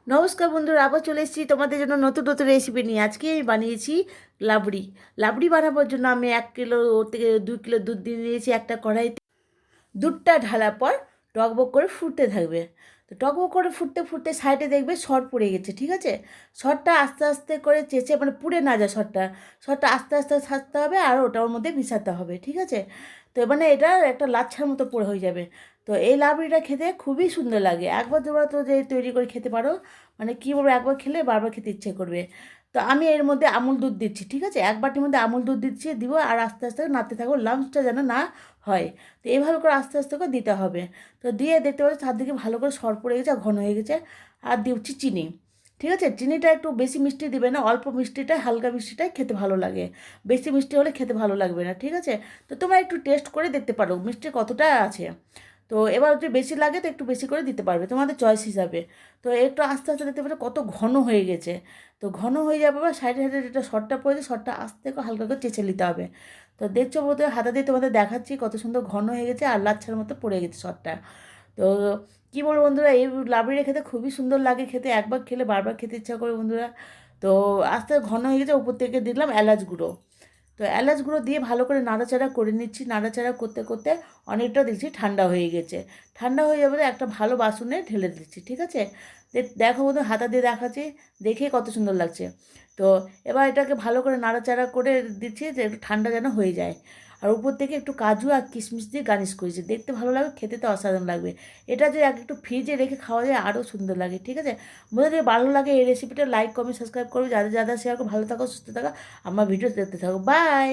নমস্কার বন্ধুরা, আবার চলে এসেছি তোমাদের জন্য নতুন নতুন রেসিপি নিয়ে। আজকে আমি বানিয়েছি লাবড়ি। লাবড়ি বানাবার জন্য আমি 1 কিলো থেকে 2 কিলো দুধ দিয়ে নিয়েছি একটা কড়াইতে। দুধটা ঢালার পর টকবক করে ফুটতে থাকবে। তো টকবক করে ফুটতে ফুটতে সাইডে দেখবে সর পড়ে গেছে, ঠিক আছে? সরটা আস্তে আস্তে করে চেঁচে, মানে পুড়ে না যায় সরটা, সরটা আস্তে আস্তে ছাড়তে হবে আর ওটার মধ্যে মিশাতে হবে, ঠিক আছে? তো মানে এটা একটা লাচ্ছার মতো পুরো হয়ে যাবে। তো এই লাবড়িটা খেতে খুবই সুন্দর লাগে। একবার তোমরা তো যে তৈরি করে খেতে পারো, মানে কী বলবো, একবার খেলে বারবার খেতে ইচ্ছে করবে। তো আমি এর মধ্যে আমুল দুধ দিচ্ছি, ঠিক আছে? এক বাটির মধ্যে আমুল দুধ দিচ্ছি, দিব আর আস্তে আস্তে নাড়তে থাকবো, লাম্পসটা যেন না হয়। তো এইভাবে করে আস্তে আস্তে করে দিতে হবে। তো দিয়ে দেখতে পাচ্ছি চারদিকে ভালো করে সর পড়ে গেছে, ঘন হয়ে গেছে। আর দিচ্ছি চিনি, ঠিক আছে? চিনিটা একটু বেশি মিষ্টি দিবে না, অল্প মিষ্টিটাই, হালকা মিষ্টিটাই খেতে ভালো লাগে। বেশি মিষ্টি হলে খেতে ভালো লাগবে না, ঠিক আছে? তো তোমরা একটু টেস্ট করে দেখতে পারো মিষ্টি কতটা আছে। তো এবার যদি বেশি লাগে তো একটু বেশি করে দিতে পারবে, তোমাদের চয়েস হিসাবে। তো একটু আস্তে আস্তে দেখতে পাচ্ছ কত ঘন হয়ে গেছে। তো ঘন হয়ে যাবে বা সাইডে সাইডে যেটা শর্টটা পড়েছে, শর্টটা আস্তে করে হালকা করে চেঁচে নিতে হবে। তো দেখছো বলতে হাতা দিয়ে তোমাদের দেখাচ্ছি কত সুন্দর ঘন হয়ে গেছে আর লাচ্ছার মতো পড়ে গেছে শর্টটা। তো কী বলবো বন্ধুরা, এই লাবড়িটা খেতে খুবই সুন্দর লাগে খেতে, একবার খেলে বারবার খেতে ইচ্ছা করে বন্ধুরা। তো আস্তে ঘন হয়ে গেছে, উপর থেকে দিলাম এলাচ গুঁড়ো। তো এলাচ গুঁড়ো দিয়ে ভালো করে নাড়াচাড়া করে নিচ্ছি, নাড়াচাড়া করতে করতে অনেকটা দেখছি ঠান্ডা হয়ে গেছে। ঠান্ডা হয়ে যাবে একটা ভালো বাসনে ঢেলে দিচ্ছি, ঠিক আছে? দেখো বোধ হাতা দিয়ে দেখাচ্ছি, দেখে কত সুন্দর লাগছে। তো এবার এটাকে ভালো করে নাড়াচাড়া করে দিচ্ছি যে একটু ঠান্ডা যেন হয়ে যায়। আর উপর থেকে একটু কাজু আর কিশমিশ দিয়ে গার্নিশ করেছি, দেখতে ভালো লাগবে, খেতে তো অসাধারণ লাগবে। এটা যদি একটু ফ্রিজে রেখে খাওয়া যায় আরও সুন্দর লাগে, ঠিক আছে? বন্ধুরা যদি ভালো লাগে এই রেসিপিটা লাইক কমেন্ট সাবস্ক্রাইব করবে, যাদের যাদের শেয়ার করে। ভালো থাকো, সুস্থ থাকো, আমার ভিডিও দেখতে থাকো, বাই।